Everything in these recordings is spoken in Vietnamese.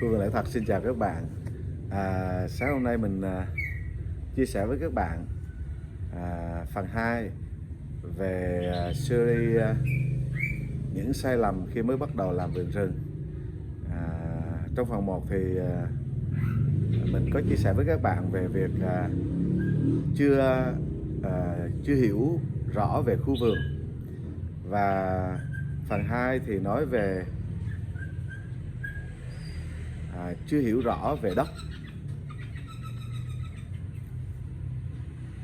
Khu vườn Lệ Thật xin chào các bạn. Sáng hôm nay mình chia sẻ với các bạn phần 2 về series những sai lầm khi mới bắt đầu làm vườn rừng. Trong phần 1 thì mình có chia sẻ với các bạn về việc chưa hiểu rõ về khu vườn, và phần 2 thì nói về chưa hiểu rõ về đất,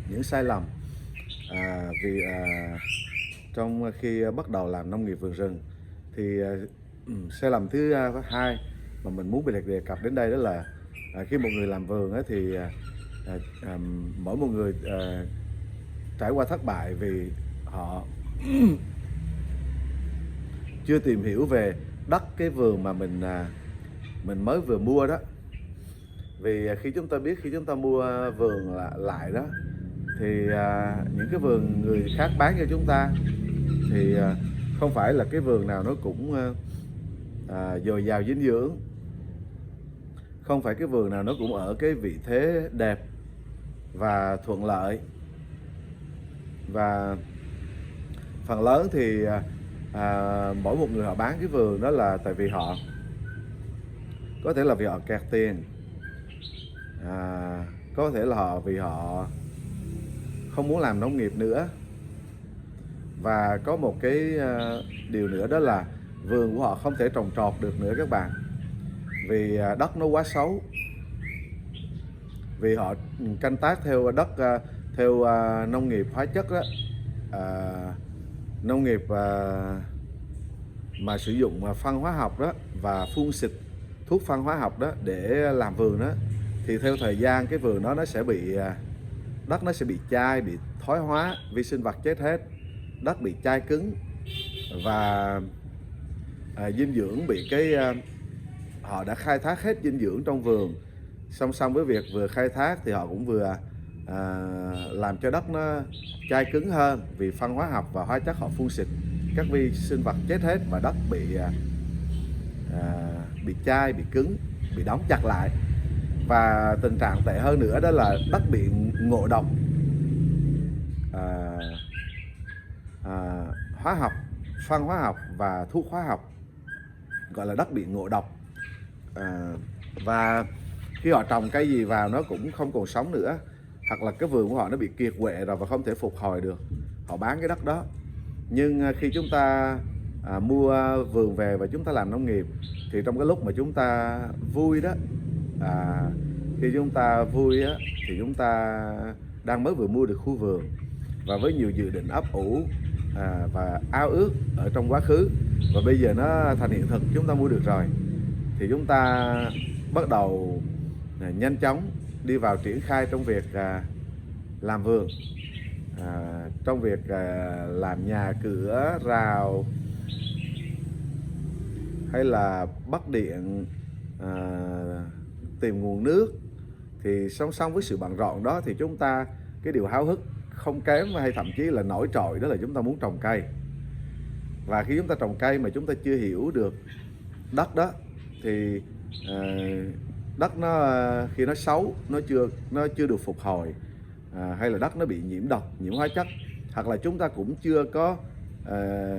những sai lầm vì trong khi bắt đầu làm nông nghiệp vườn rừng. Thì sai lầm thứ hai mà mình muốn đề cập đến đây đó là khi một người làm vườn ấy, thì mỗi một người trải qua thất bại vì họ chưa tìm hiểu về đất cái vườn mà mình mới vừa mua đó. Vì khi chúng ta mua vườn lại đó, thì những cái vườn người khác bán cho chúng ta thì không phải là cái vườn nào nó cũng dồi dào dinh dưỡng, không phải cái vườn nào nó cũng ở cái vị thế đẹp và thuận lợi. Và phần lớn thì mỗi một người họ bán cái vườn đó là tại vì họ có thể là vì họ kẹt tiền, có thể là vì họ không muốn làm nông nghiệp nữa. Và có một cái điều nữa đó là vườn của họ không thể trồng trọt được nữa các bạn, vì đất nó quá xấu. Vì họ canh tác theo đất theo nông nghiệp hóa chất đó, nông nghiệp mà sử dụng phân hóa học đó và phun xịt thuốc phân hóa học đó để làm vườn đó, thì theo thời gian cái vườn đó nó sẽ bị đất nó sẽ bị chai, bị thoái hóa, vi sinh vật chết hết, đất bị chai cứng, và dinh dưỡng bị họ đã khai thác hết dinh dưỡng trong vườn. Song song với việc vừa khai thác thì họ cũng vừa làm cho đất nó chai cứng hơn, vì phân hóa học và hóa chất họ phun xịt, các vi sinh vật chết hết và đất bị chai, bị cứng, bị đóng chặt lại. Và tình trạng tệ hơn nữa đó là đất bị ngộ độc hóa học, phân hóa học và thuốc hóa học, gọi là đất bị ngộ độc. Và khi họ trồng cây gì vào nó cũng không còn sống nữa, hoặc là cái vườn của họ nó bị kiệt quệ rồi và không thể phục hồi được, họ bán cái đất đó. Nhưng khi chúng ta mua vườn về và chúng ta làm nông nghiệp, thì trong cái lúc mà chúng ta vui đó, khi chúng ta vui á, thì chúng ta đang mới vừa mua được khu vườn, và với nhiều dự định ấp ủ và ao ước ở trong quá khứ, và bây giờ nó thành hiện thực, chúng ta mua được rồi, thì chúng ta bắt đầu nhanh chóng đi vào triển khai trong việc làm vườn, trong việc làm nhà cửa, rào, hay là bắt điện, tìm nguồn nước. Thì song song với sự bận rộn đó thì chúng ta, cái điều háo hức không kém hay thậm chí là nổi trội đó là chúng ta muốn trồng cây. Và khi chúng ta trồng cây mà chúng ta chưa hiểu được đất đó, thì đất nó khi nó xấu, nó chưa được phục hồi, hay là đất nó bị nhiễm độc, nhiễm hóa chất, hoặc là chúng ta cũng chưa có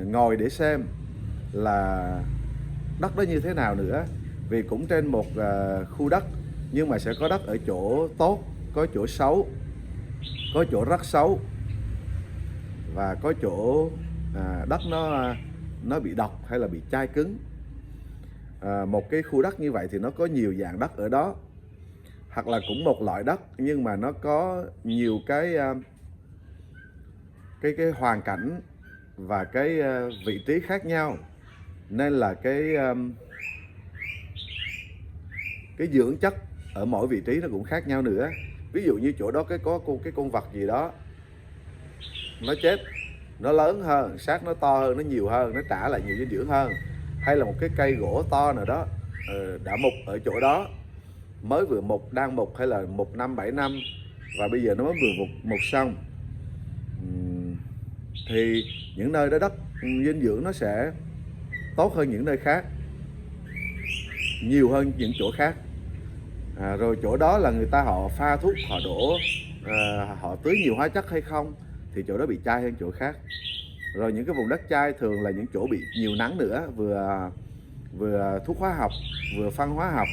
ngồi để xem là đất đó như thế nào nữa. Vì cũng trên một khu đất, nhưng mà sẽ có đất ở chỗ tốt, có chỗ xấu, có chỗ rất xấu, và có chỗ đất nó bị độc hay là bị chai cứng. Một cái khu đất như vậy thì nó có nhiều dạng đất ở đó, hoặc là cũng một loại đất nhưng mà nó có nhiều cái hoàn cảnh và cái vị trí khác nhau, nên là cái dưỡng chất ở mỗi vị trí nó cũng khác nhau nữa. Ví dụ như chỗ đó có cái con vật gì đó nó chết, nó lớn hơn, xác nó to hơn, nó nhiều hơn, nó trả lại nhiều dinh dưỡng hơn, hay là một cái cây gỗ to nào đó đã mục ở chỗ đó, mới vừa mục, đang mục, hay là mục 5-7 năm và bây giờ nó mới vừa mục xong, thì những nơi đó đất dinh dưỡng nó sẽ tốt hơn những nơi khác. nhiều hơn những chỗ khác. Rồi chỗ đó là người ta họ pha thuốc, họ đổ, họ tưới nhiều hóa chất hay không, thì chỗ đó bị chai hơn chỗ khác. Rồi những cái vùng đất chai thường là những chỗ bị nhiều nắng nữa, vừa thuốc hóa học, vừa phân hóa học,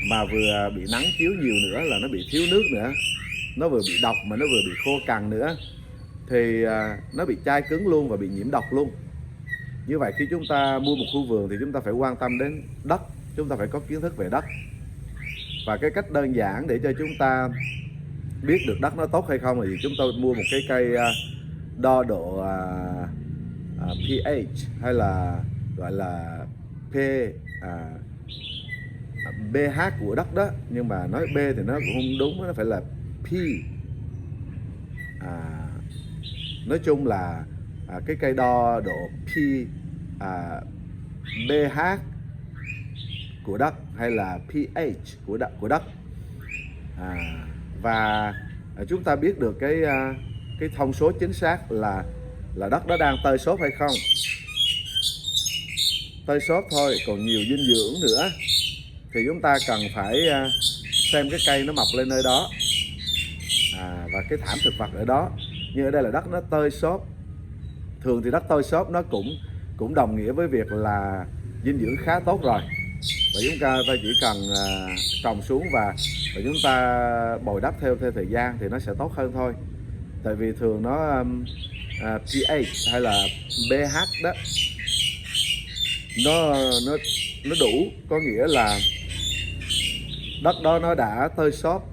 mà vừa bị nắng chiếu nhiều nữa là nó bị thiếu nước nữa, nó vừa bị độc mà nó vừa bị khô cằn nữa, thì nó bị chai cứng luôn và bị nhiễm độc luôn. Như vậy khi chúng ta mua một khu vườn thì chúng ta phải quan tâm đến đất, chúng ta phải có kiến thức về đất. Và cái cách đơn giản để cho chúng ta biết được đất nó tốt hay không thì chúng tôi mua một cái cây đo độ pH, hay là gọi là pH của đất đó, nhưng mà nói B thì nó cũng không đúng, nó phải là P. Nói chung là cái cây đo độ pH của đất hay là pH của đất. Và chúng ta biết được cái thông số chính xác là đất đó đang tơi xốp hay không. Tơi xốp thôi, còn nhiều dinh dưỡng nữa thì chúng ta cần phải xem cái cây nó mọc lên nơi đó, và cái thảm thực vật ở đó. Như ở đây là đất nó tơi xốp. Thường thì đất tơi xốp nó cũng đồng nghĩa với việc là dinh dưỡng khá tốt rồi, và chúng ta chỉ cần trồng xuống và chúng ta bồi đắp theo thời gian thì nó sẽ tốt hơn thôi. Tại vì thường nó pH hay là pH đó nó đủ, có nghĩa là đất đó nó đã tơi xốp,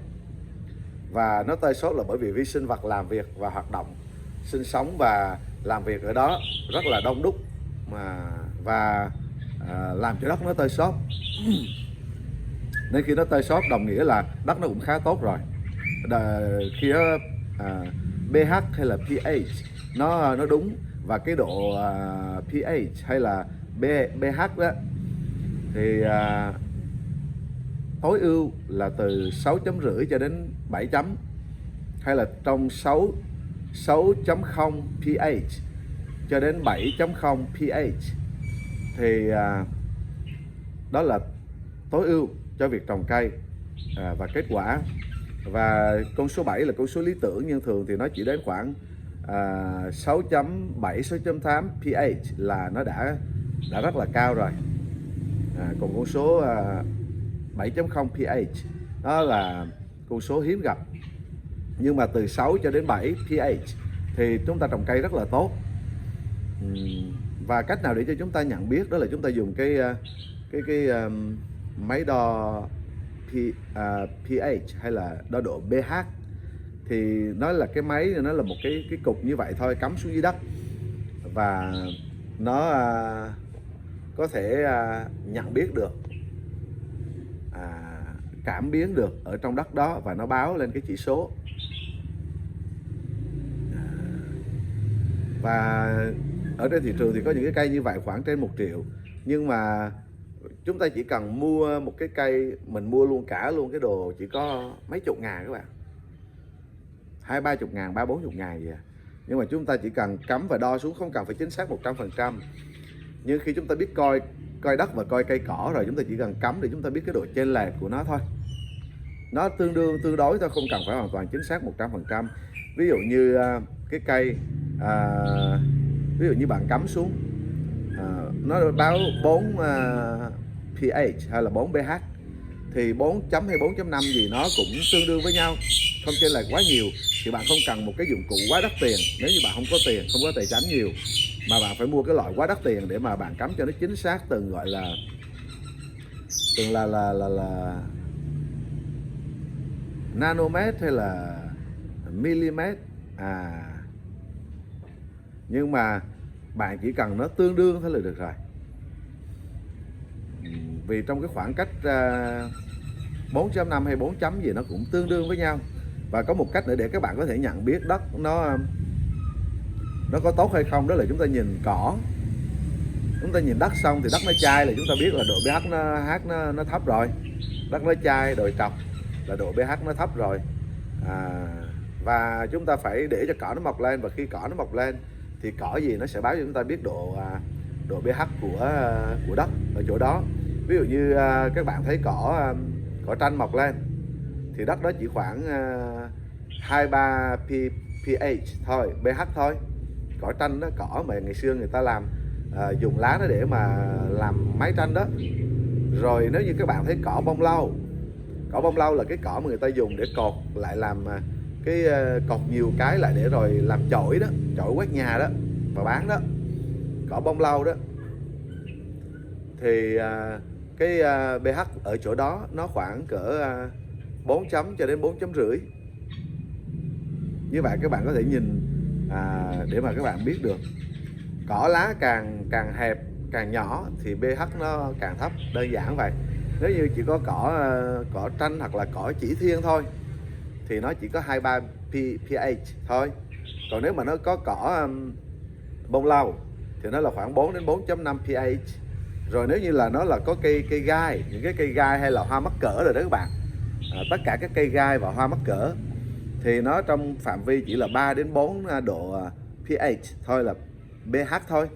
và nó tơi xốp là bởi vì vi sinh vật làm việc và hoạt động, sinh sống và làm việc ở đó rất là đông đúc, và làm cho đất nó tơi xốp. Nên khi nó tơi xốp đồng nghĩa là đất nó cũng khá tốt rồi. Khi nó pH hay là pH nó đúng, và cái độ pH hay là pH đó thì tối ưu là từ 6.5 cho đến 7 chấm, hay là trong 6.0 pH cho đến 7.0 pH, thì đó là tối ưu cho việc trồng cây và kết quả. Và con số 7 là con số lý tưởng, nhưng thường thì nó chỉ đến khoảng 6.7, 6.8 pH là nó đã rất là cao rồi. Còn con số 7.0 pH đó là con số hiếm gặp. Nhưng mà từ 6 cho đến 7 pH thì chúng ta trồng cây rất là tốt. Và cách nào để cho chúng ta nhận biết đó là chúng ta dùng cái máy đo pH hay là đo độ pH. Thì nó là cái máy, nó là một cái cục như vậy thôi, cắm xuống dưới đất, và nó có thể nhận biết được, cảm biến được ở trong đất đó, và nó báo lên cái chỉ số. Và ở trên thị trường thì có những cái cây như vậy khoảng trên 1 triệu, nhưng mà chúng ta chỉ cần mua một cái cây, mình mua luôn cả cái đồ chỉ có mấy chục ngàn các bạn, 20-30 ngàn, 30-40 ngàn gì à. Nhưng mà chúng ta chỉ cần cắm và đo xuống, không cần phải chính xác 100%. Nhưng khi chúng ta biết coi đất và coi cây cỏ rồi, chúng ta chỉ cần cắm để chúng ta biết cái độ chênh lệch của nó thôi. Nó tương đối thôi, không cần phải hoàn toàn chính xác 100%. Ví dụ như cái cây, ví dụ như bạn cắm xuống, nó báo 4 pH hay là 4 pH, thì 4 chấm hay 4.5 gì nó cũng tương đương với nhau, không chênh lệch quá nhiều. Thì bạn không cần một cái dụng cụ quá đắt tiền nếu như bạn không có tiền, không có tài chính nhiều, mà bạn phải mua cái loại quá đắt tiền để mà bạn cắm cho nó chính xác từng gọi là nanomet hay là mm. Nhưng mà bạn chỉ cần nó tương đương thôi là được rồi. Vì trong cái khoảng cách 4.5 hay 4 chấm gì nó cũng tương đương với nhau. Và có một cách nữa để các bạn có thể nhận biết đất nó có tốt hay không, đó là chúng ta nhìn cỏ. Chúng ta nhìn đất xong thì đất nó chai là chúng ta biết là độ pH nó thấp rồi. Đất nó chai, đồi trọc là độ pH nó thấp rồi. Và chúng ta phải để cho cỏ nó mọc lên, và khi cỏ nó mọc lên thì cỏ gì nó sẽ báo cho chúng ta biết độ pH của đất ở chỗ đó. Ví dụ như các bạn thấy cỏ tranh mọc lên thì đất đó chỉ khoảng 23 pH thôi, pH thôi. Cỏ tranh đó, cỏ mà ngày xưa người ta làm dùng lá nó để mà làm máy tranh đó. Rồi nếu như các bạn thấy cỏ bông lau là cái cỏ mà người ta dùng để cột lại làm cái cột nhiều cái lại để rồi làm chổi đó, chổi quét nhà đó và bán đó, cỏ bông lau đó, thì cái pH ở chỗ đó nó khoảng cỡ 4 chấm cho đến 4 chấm rưỡi. Như vậy các bạn có thể nhìn để mà các bạn biết được cỏ lá càng hẹp càng nhỏ thì pH nó càng thấp, đơn giản vậy. Nếu như chỉ có cỏ tranh hoặc là cỏ chỉ thiên thôi thì nó chỉ có 23 pH thôi. Còn nếu mà nó có cỏ bông lau thì nó là khoảng 4 đến 4.5 pH. Rồi nếu như là nó là có cây gai, những cái cây gai hay là hoa mắc cỡ rồi đó các bạn, tất cả các cây gai và hoa mắc cỡ thì nó trong phạm vi chỉ là 3 đến 4 độ pH thôi, là pH thôi.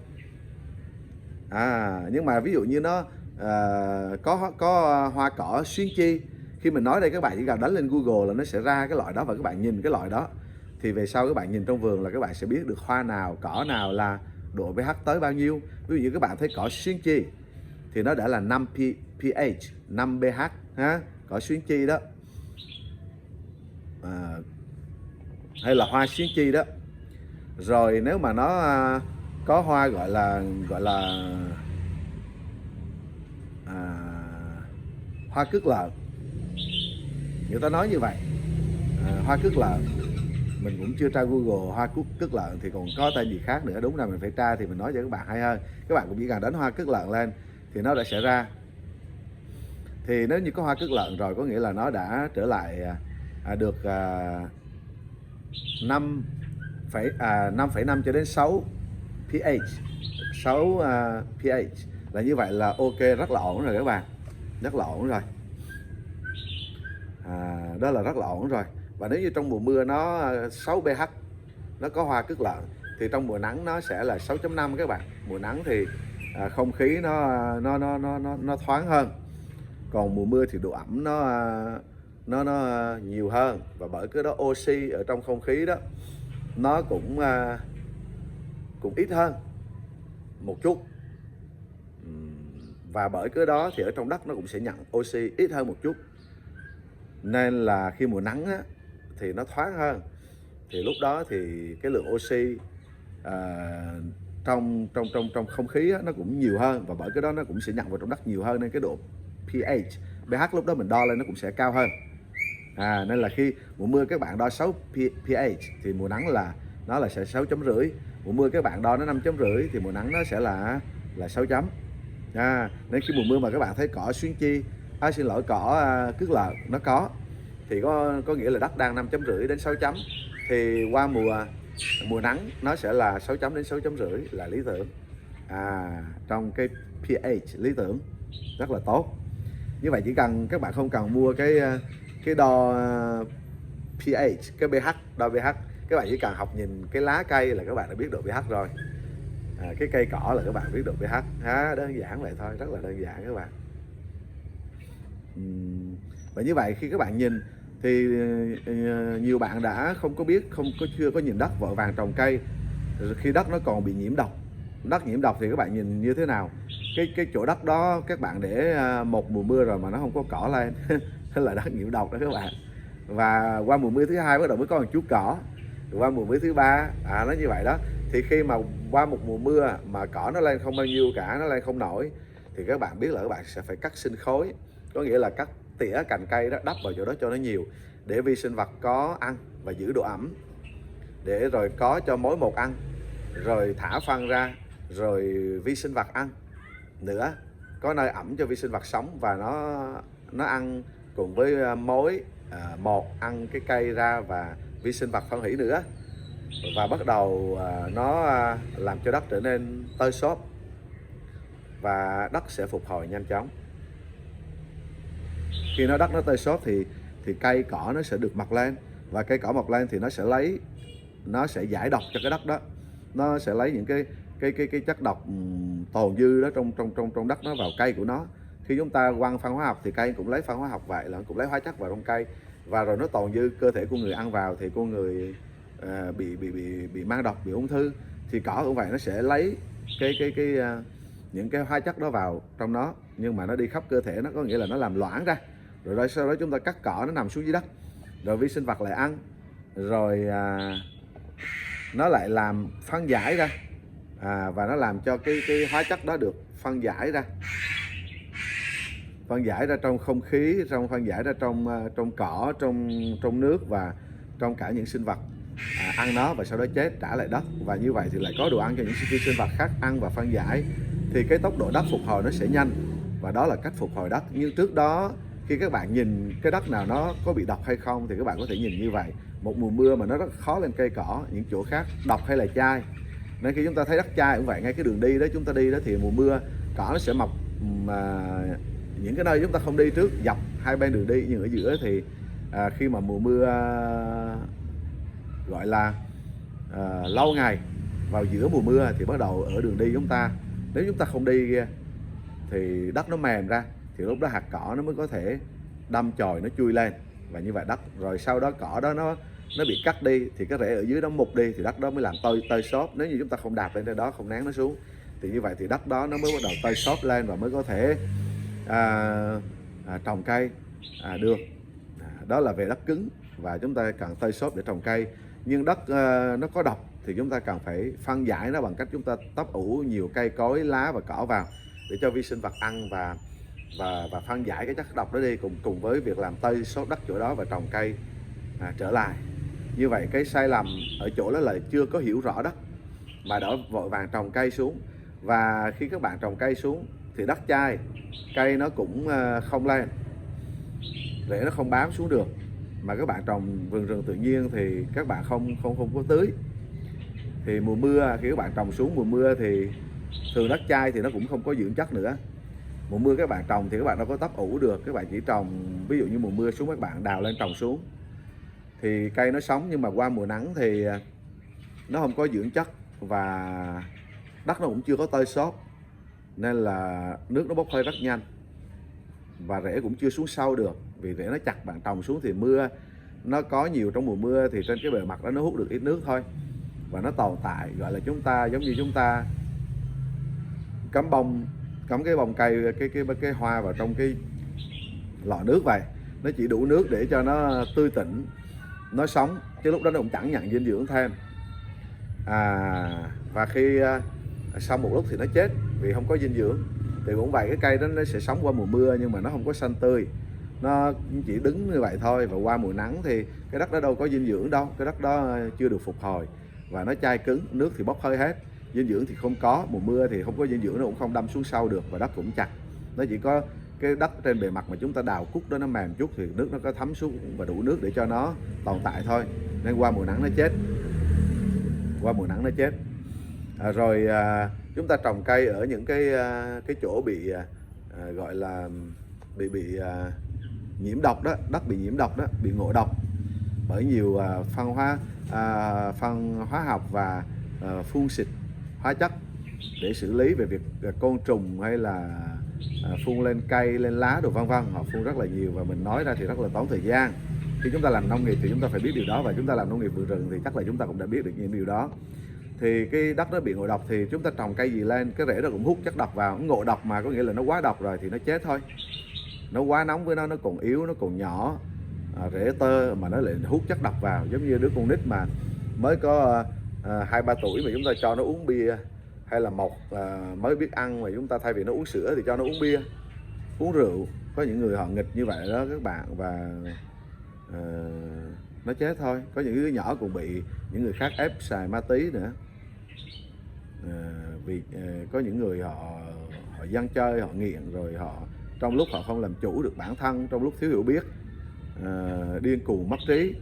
Nhưng mà ví dụ như nó có hoa cỏ xuyến chi, khi mình nói đây các bạn chỉ cần đánh lên Google là nó sẽ ra cái loại đó, và các bạn nhìn cái loại đó thì về sau các bạn nhìn trong vườn là các bạn sẽ biết được hoa nào, cỏ nào là độ pH tới bao nhiêu. Ví dụ như các bạn thấy cỏ xuyến chi thì nó đã là 5 pH, 5 pH ha, cỏ xuyến chi đó, hay là hoa xuyến chi đó. Rồi nếu mà nó có hoa gọi là hoa cước lợn, người ta nói như vậy, hoa cước lợn. Mình cũng chưa tra Google hoa cước lợn thì còn có tên gì khác nữa, đúng là mình phải tra thì mình nói cho các bạn hay hơn. Các bạn cũng chỉ cần đánh hoa cước lợn lên thì nó đã sẽ ra. Thì nếu như có hoa cước lợn rồi có nghĩa là nó đã trở lại được 5,5 cho đến 6 pH, 6 pH là như vậy là ok, rất là ổn rồi các bạn, rất là ổn rồi. Đó là rất là ổn rồi. Và nếu như trong mùa mưa nó 6 pH, nó có hoa cước lợn, thì trong mùa nắng nó sẽ là 6.5 các bạn. Mùa nắng thì không khí nó thoáng hơn, còn mùa mưa thì độ ẩm nó nhiều hơn, và bởi cái đó oxy ở trong không khí đó nó cũng ít hơn một chút, và bởi cái đó thì ở trong đất nó cũng sẽ nhận oxy ít hơn một chút, nên là khi mùa nắng á, thì nó thoáng hơn, thì lúc đó thì cái lượng oxy trong không khí á, nó cũng nhiều hơn, và bởi cái đó nó cũng sẽ nhận vào trong đất nhiều hơn, nên cái độ pH lúc đó mình đo lên nó cũng sẽ cao hơn. Nên là khi mùa mưa các bạn đo 6 pH thì mùa nắng là nó là sẽ 6.5. Mùa mưa các bạn đo nó 5.5 thì mùa nắng nó sẽ là 6 chấm. Nên khi mùa mưa mà các bạn thấy cỏ xuyến chi, cỏ cước lợn nó có, thì có nghĩa là đất đang 5.5 đến 6 chấm, thì qua mùa nắng nó sẽ là 6 chấm đến 6.5 là lý tưởng. Trong cái pH lý tưởng rất là tốt. Như vậy chỉ cần các bạn không cần mua cái đo pH, cái pH, đo pH, các bạn chỉ cần học nhìn cái lá cây là các bạn đã biết độ pH rồi. Cái cây cỏ là các bạn biết độ pH. Đơn giản vậy thôi, rất là đơn giản các bạn. Và như vậy khi các bạn nhìn thì nhiều bạn đã chưa có nhìn đất, vội vàng trồng cây khi đất nó còn bị nhiễm độc. Đất nhiễm độc thì các bạn nhìn như thế nào? Cái chỗ đất đó các bạn để một mùa mưa rồi mà nó không có cỏ lên thế là đất nhiễm độc đó các bạn. Và qua mùa mưa thứ hai bắt đầu mới có một chút cỏ, rồi qua mùa mưa thứ ba nó như vậy đó. Thì khi mà qua một mùa mưa mà cỏ nó lên không bao nhiêu cả, nó lên không nổi, thì các bạn biết là các bạn sẽ phải cắt sinh khối, có nghĩa là cắt tỉa cành cây đó, đắp vào chỗ đó cho nó nhiều, để vi sinh vật có ăn và giữ độ ẩm, để rồi có cho mối một ăn, rồi thả phân ra, rồi vi sinh vật ăn nữa, có nơi ẩm cho vi sinh vật sống, và nó ăn cùng với mối một ăn cái cây ra, và vi sinh vật phân hủy nữa, và bắt đầu nó làm cho đất trở nên tơi xốp, và đất sẽ phục hồi nhanh chóng. Khi đất nó tơi xốp thì cây cỏ nó sẽ được mọc lên, và cây cỏ mọc lên thì nó sẽ giải độc cho cái đất đó, nó sẽ lấy những cái chất độc tồn dư đó trong đất nó vào cây của nó, Khi chúng ta quăng phân hóa học thì cây cũng lấy phân hóa học vậy, là cũng lấy hóa chất vào trong cây, và rồi nó tồn dư cơ thể của người ăn vào thì con người bị mang độc, bị ung thư. Thì cỏ cũng vậy, nó sẽ lấy những cái hóa chất đó vào trong nó, nhưng mà nó đi khắp cơ thể, nó có nghĩa là nó làm loãng ra, rồi sau đó chúng ta cắt cỏ, nó nằm xuống dưới đất, rồi vi sinh vật lại ăn, rồi nó lại làm phân giải ra, và nó làm cho cái hóa chất đó được phân giải ra trong không khí, phân giải ra trong cỏ, trong nước và trong cả những sinh vật ăn nó, và sau đó chết trả lại đất, và như vậy thì lại có đồ ăn cho những sinh vật khác ăn và phân giải, thì cái tốc độ đất phục hồi nó sẽ nhanh, và đó là cách phục hồi đất. Nhưng trước đó, khi các bạn nhìn cái đất nào nó có bị độc hay không thì các bạn có thể nhìn như vậy. Một mùa mưa mà nó rất khó lên cây cỏ, những chỗ khác độc hay là chai, nên khi chúng ta thấy đất chai cũng vậy, ngay cái đường đi đó chúng ta đi đó thì mùa mưa cỏ nó sẽ mọc những cái nơi chúng ta không đi trước dọc hai bên đường đi, nhưng ở giữa thì khi mà mùa mưa gọi là lâu ngày vào giữa mùa mưa thì bắt đầu ở đường đi chúng ta, nếu chúng ta không đi thì đất nó mềm ra, thì lúc đó hạt cỏ nó mới có thể đâm chồi, nó chui lên, và như vậy đất, rồi sau đó cỏ đó nó bị cắt đi thì cái rễ ở dưới đó mục đi, thì đất đó mới làm tơi xốp. Nếu như chúng ta không đạp lên trên đó, không nén nó xuống, thì như vậy thì đất đó nó mới bắt đầu tơi xốp lên và mới có thể trồng cây được. Đó là về đất cứng, và chúng ta cần tơi xốp để trồng cây. Nhưng đất nó có độc thì chúng ta cần phải phân giải nó bằng cách chúng ta tấp ủ nhiều cây cối, lá và cỏ vào để cho vi sinh vật ăn, và phân giải cái chất độc đó đi, cùng với việc làm tơi xốp đất chỗ đó và trồng cây trở lại. Như vậy cái sai lầm ở chỗ đó là chưa có hiểu rõ đất, mà đã vội vàng trồng cây xuống. Và khi các bạn trồng cây xuống thì đất chai, cây nó cũng không lên, rễ nó không bám xuống được. Mà các bạn trồng vườn rừng tự nhiên thì các bạn không có tưới. Thì mùa mưa, khi các bạn trồng xuống mùa mưa thì thường đất chai thì nó cũng không có dưỡng chất nữa. Mùa mưa các bạn trồng thì các bạn đâu có tấp ủ được, các bạn chỉ trồng, ví dụ như mùa mưa xuống các bạn đào lên trồng xuống thì cây nó sống, nhưng mà qua mùa nắng thì nó không có dưỡng chất và đất nó cũng chưa có tơi xốp, nên là nước nó bốc hơi rất nhanh và rễ cũng chưa xuống sâu được, vì rễ nó chặt. Bạn trồng xuống thì mưa nó có nhiều trong mùa mưa thì trên cái bề mặt đó nó hút được ít nước thôi, và nó tồn tại, gọi là chúng ta giống như chúng ta cắm cái bông cây, cái hoa vào trong cái lọ nước vậy. Nó chỉ đủ nước để cho nó tươi tỉnh, nó sống, chứ lúc đó nó cũng chẳng nhận dinh dưỡng thêm. Và khi sau một lúc thì nó chết vì không có dinh dưỡng. Thì cũng vậy, cái cây đó nó sẽ sống qua mùa mưa nhưng mà nó không có xanh tươi, nó chỉ đứng như vậy thôi. Và qua mùa nắng thì cái đất đó đâu có dinh dưỡng đâu, cái đất đó chưa được phục hồi và nó chai cứng, nước thì bốc hơi hết, dinh dưỡng thì không có. Mùa mưa thì không có dinh dưỡng, nó cũng không đâm xuống sâu được và đất cũng chặt. Nó chỉ có cái đất trên bề mặt mà chúng ta đào cúc đó nó mềm chút thì nước nó có thấm xuống và đủ nước để cho nó tồn tại thôi. Nên qua mùa nắng nó chết, rồi chúng ta trồng cây ở những cái chỗ bị gọi là bị nhiễm độc đó, đất bị nhiễm độc đó, bị ngộ độc bởi nhiều phân hóa học và phun xịt hóa chất để xử lý về việc côn trùng hay là phun lên cây, lên lá đồ vân vân. Họ phun rất là nhiều và mình nói ra thì rất là tốn thời gian. Khi chúng ta làm nông nghiệp thì chúng ta phải biết điều đó, và chúng ta làm nông nghiệp vườn rừng thì chắc là chúng ta cũng đã biết được những điều đó. Thì cái đất nó bị ngộ độc thì chúng ta trồng cây gì lên, cái rễ nó cũng hút chất độc vào. Ngộ độc mà có nghĩa là nó quá độc rồi thì nó chết thôi. Nó quá nóng với nó còn yếu, nó còn nhỏ, rễ tơ mà nó lại hút chất độc vào. Giống như đứa con nít mà mới có 2-3 tuổi mà chúng ta cho nó uống bia, hay là mới biết ăn mà chúng ta thay vì nó uống sữa thì cho nó uống bia, uống rượu. Có những người họ nghịch như vậy đó các bạn, và nó chết thôi. Có những đứa nhỏ cũng bị những người khác ép xài ma túy nữa. Vì có những người họ dân chơi, họ nghiện rồi họ trong lúc họ không làm chủ được bản thân, trong lúc thiếu hiểu biết, điên cuồng mất trí,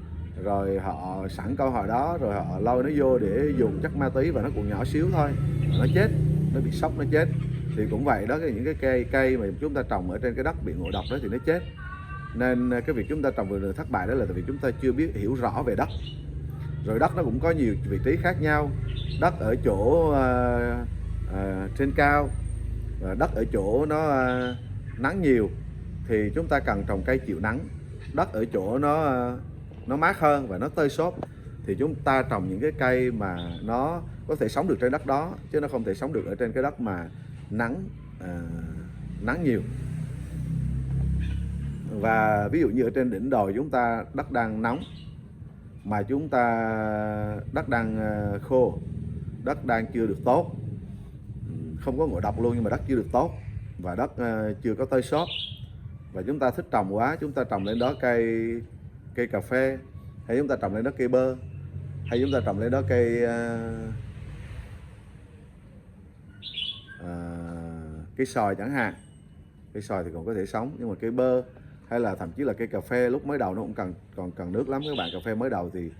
rồi họ sẵn câu hỏi đó rồi họ lôi nó vô để dùng chất ma túy và nó còn nhỏ xíu thôi, nó chết, nó bị sốc, nó chết. Thì cũng vậy đó, những cái cây mà chúng ta trồng ở trên cái đất bị ngộ độc đó thì nó chết. Nên cái việc chúng ta trồng vườn rừng thất bại đó là tại vì chúng ta chưa biết hiểu rõ về đất. Rồi đất nó cũng có nhiều vị trí khác nhau. Đất ở chỗ trên cao, và đất ở chỗ nó nắng nhiều thì chúng ta cần trồng cây chịu nắng. Đất ở chỗ nó mát hơn và nó tơi xốp thì chúng ta trồng những cái cây mà nó có thể sống được trên đất đó, chứ nó không thể sống được ở trên cái đất mà nắng nhiều. Và ví dụ như ở trên đỉnh đồi chúng ta đất đang nóng mà chúng ta đất đang khô, đất đang chưa được tốt, không có ngộ độc luôn nhưng mà đất chưa được tốt và đất chưa có tơi xốp, và chúng ta thích trồng quá, chúng ta trồng lên đó cây cà phê, hay chúng ta trồng lên đó cây bơ, hay chúng ta trồng lên đó cây xoài chẳng hạn. Cây xoài thì còn có thể sống, nhưng mà cây bơ hay là thậm chí là cây cà phê lúc mới đầu nó cũng còn cần nước lắm các bạn. Cà phê mới đầu thì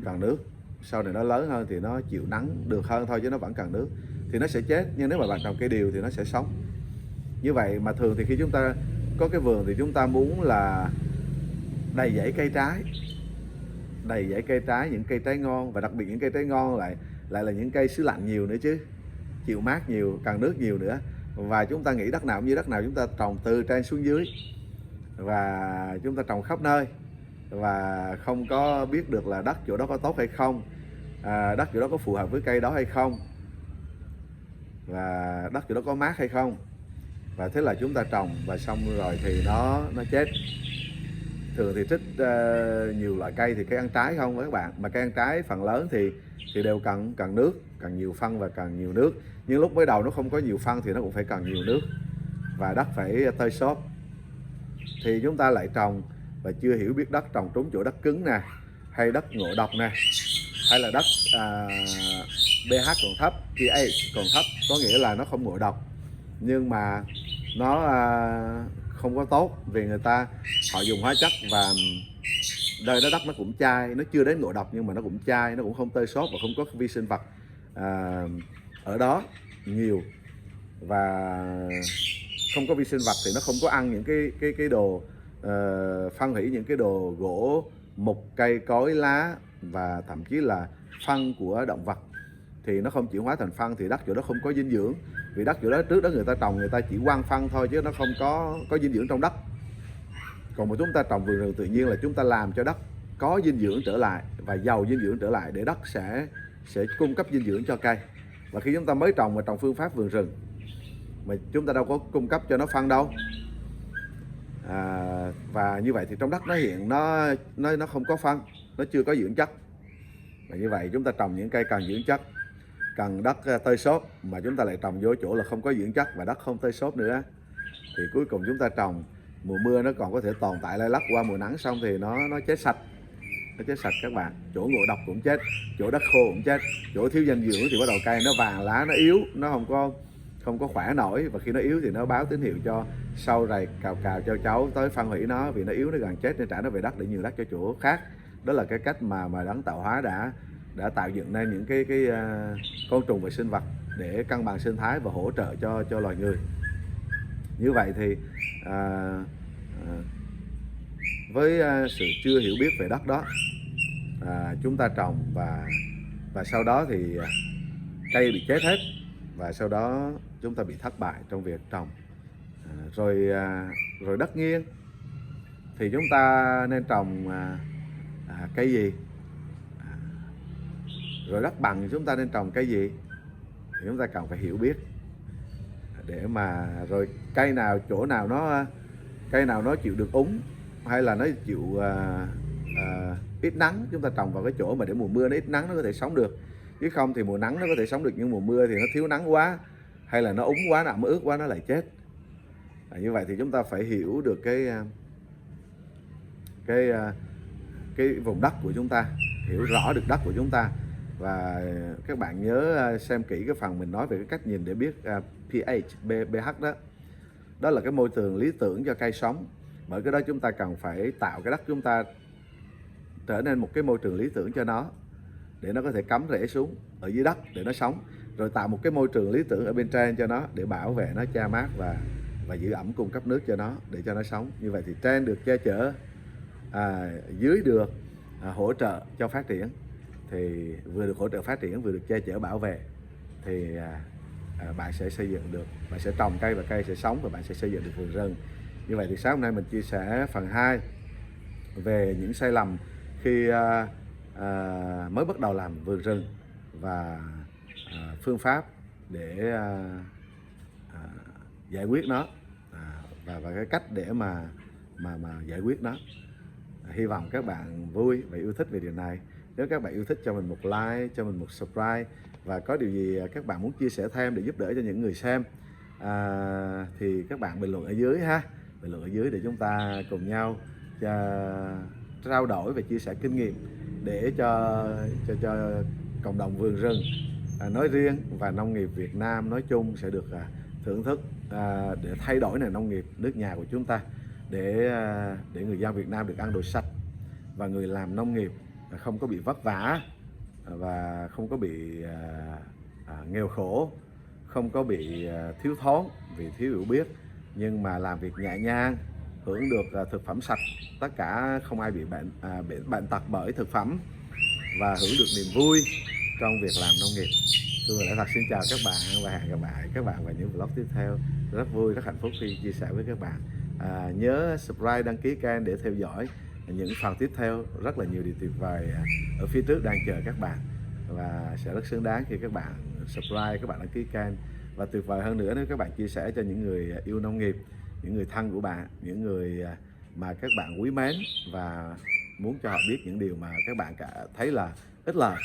cần nước, sau này nó lớn hơn thì nó chịu nắng được hơn thôi, chứ nó vẫn cần nước thì nó sẽ chết. Nhưng nếu mà bạn trồng cây điều thì nó sẽ sống. Như vậy mà thường thì khi chúng ta có cái vườn thì chúng ta muốn là đầy dãy cây trái, những cây trái ngon, và đặc biệt những cây trái ngon lại là những cây xứ lạnh nhiều nữa chứ, chịu mát nhiều, cần nước nhiều nữa. Và chúng ta nghĩ đất nào cũng như đất nào, chúng ta trồng từ trên xuống dưới và chúng ta trồng khắp nơi và không có biết được là đất chỗ đó có tốt hay không, đất chỗ đó có phù hợp với cây đó hay không, và đất chỗ đó có mát hay không. Và thế là chúng ta trồng và xong rồi thì nó chết. Thường thì thích nhiều loại cây thì cây ăn trái không các bạn, mà cây ăn trái phần lớn thì đều cần nước, cần nhiều phân và cần nhiều nước. Nhưng lúc mới đầu nó không có nhiều phân thì nó cũng phải cần nhiều nước và đất phải tơi xốp. Thì chúng ta lại trồng và chưa hiểu biết đất trồng trúng chỗ đất cứng nè, hay đất ngộ độc nè, hay là đất pH còn thấp, pH còn thấp, có nghĩa là nó không ngộ độc nhưng mà nó không có tốt, vì họ dùng hóa chất và đời đó đất nó cũng chai, nó chưa đến ngộ độc nhưng mà nó cũng chai, nó cũng không tơi xốp và không có vi sinh vật ở đó nhiều, và không có vi sinh vật thì nó không có ăn những cái đồ phân hủy, những cái đồ gỗ, mục, cây, cối, lá và thậm chí là phân của động vật thì nó không chuyển hóa thành phân, thì đất chỗ đó không có dinh dưỡng. Vì đất chỗ đó trước đó người ta trồng, người ta chỉ quăng phân thôi chứ nó không có dinh dưỡng trong đất. Còn mà chúng ta trồng vườn rừng tự nhiên là chúng ta làm cho đất có dinh dưỡng trở lại và giàu dinh dưỡng trở lại, để đất sẽ cung cấp dinh dưỡng cho cây. Và khi chúng ta mới trồng mà trồng phương pháp vườn rừng mà chúng ta đâu có cung cấp cho nó phân đâu, và như vậy thì trong đất nó hiện nó không có phân, nó chưa có dưỡng chất. Và như vậy chúng ta trồng những cây cần dưỡng chất, cần đất tơi xốp, mà chúng ta lại trồng vô chỗ là không có dưỡng chất và đất không tơi xốp nữa, thì cuối cùng chúng ta trồng mùa mưa nó còn có thể tồn tại lay lắt, qua mùa nắng xong thì nó chết sạch. Nó chết sạch các bạn. Chỗ ngộ độc cũng chết, chỗ đất khô cũng chết, chỗ thiếu dinh dưỡng thì bắt đầu cây nó vàng lá, nó yếu, nó không có khỏe nổi, và khi nó yếu thì nó báo tín hiệu cho sâu rầy cào cho cháu tới phân hủy nó, vì nó yếu, nó gần chết nên trả nó về đất để nhường đất cho chỗ khác. Đó là cái cách mà đấng tạo hóa đã tạo dựng nên những cái côn trùng và sinh vật để cân bằng sinh thái và hỗ trợ cho loài người. Như vậy thì với sự chưa hiểu biết về đất đó, chúng ta trồng và sau đó thì cây bị chết hết, và sau đó chúng ta bị thất bại trong việc trồng. Rồi đất nghiêng thì chúng ta nên trồng cây gì, rồi đất bằng chúng ta nên trồng cây gì thì chúng ta cần phải hiểu biết, để mà rồi cây nào nó chịu được úng, hay là nó chịu ít nắng, chúng ta trồng vào cái chỗ mà để mùa mưa nó ít nắng nó có thể sống được. Chứ không thì mùa nắng nó có thể sống được, nhưng mùa mưa thì nó thiếu nắng quá, hay là nó úng quá, nó ẩm ướt quá, nó lại chết. Như vậy thì chúng ta phải hiểu được cái vùng đất của chúng ta, hiểu rõ được đất của chúng ta. Và các bạn nhớ xem kỹ cái phần mình nói về cái cách nhìn để biết pH, pH đó. Đó là cái môi trường lý tưởng cho cây sống. Bởi cái đó chúng ta cần phải tạo cái đất chúng ta trở nên một cái môi trường lý tưởng cho nó, để nó có thể cắm rễ xuống ở dưới đất để nó sống. Rồi tạo một cái môi trường lý tưởng ở bên trên cho nó, để bảo vệ nó, che mát và giữ ẩm, cung cấp nước cho nó để cho nó sống. Như vậy thì trên được che chở, dưới được hỗ trợ cho phát triển, thì vừa được hỗ trợ phát triển, vừa được che chở bảo vệ, thì bạn sẽ xây dựng được, bạn sẽ trồng cây và cây sẽ sống và bạn sẽ xây dựng được vườn rừng. Như vậy thì sáng hôm nay mình chia sẻ phần 2 về những sai lầm khi mới bắt đầu làm vườn rừng và phương pháp để à, giải quyết nó, và cái cách để mà giải quyết nó. Hy vọng các bạn vui và yêu thích về điều này. Nếu các bạn yêu thích, cho mình một like, cho mình một subscribe, và có điều gì các bạn muốn chia sẻ thêm để giúp đỡ cho những người xem thì các bạn bình luận ở dưới ha, bình luận ở dưới để chúng ta cùng nhau trao đổi và chia sẻ kinh nghiệm để cho cộng đồng vườn rừng nói riêng và nông nghiệp Việt Nam nói chung sẽ được thưởng thức, để thay đổi nền nông nghiệp nước nhà của chúng ta, để người dân Việt Nam được ăn đồ sạch và người làm nông nghiệp không có bị vất vả và không có bị nghèo khổ, không có bị thiếu thốn vì thiếu hiểu biết, nhưng mà làm việc nhẹ nhàng, hưởng được thực phẩm sạch, tất cả không ai bị bệnh tật bởi thực phẩm, và hưởng được niềm vui trong việc làm nông nghiệp. Tôi Lẽ Thật xin chào các bạn và hẹn gặp lại các bạn vào những vlog tiếp theo. Rất vui, rất hạnh phúc khi chia sẻ với các bạn. Nhớ subscribe, đăng ký kênh để theo dõi những phần tiếp theo. Rất là nhiều điều tuyệt vời ở phía trước đang chờ các bạn, và sẽ rất xứng đáng khi các bạn subscribe, các bạn đăng ký kênh. Và tuyệt vời hơn nữa nếu các bạn chia sẻ cho những người yêu nông nghiệp, những người thân của bạn, những người mà các bạn quý mến và muốn cho họ biết những điều mà các bạn thấy là ít lời,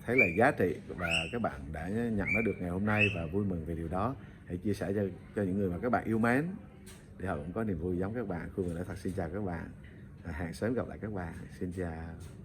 thấy là giá trị và các bạn đã nhận nó được ngày hôm nay và vui mừng về điều đó. Hãy chia sẻ cho những người mà các bạn yêu mến để họ cũng có niềm vui giống các bạn. Khuôn Lẽ Thật xin chào các bạn, hẹn sớm gặp lại các bạn. Xin chào.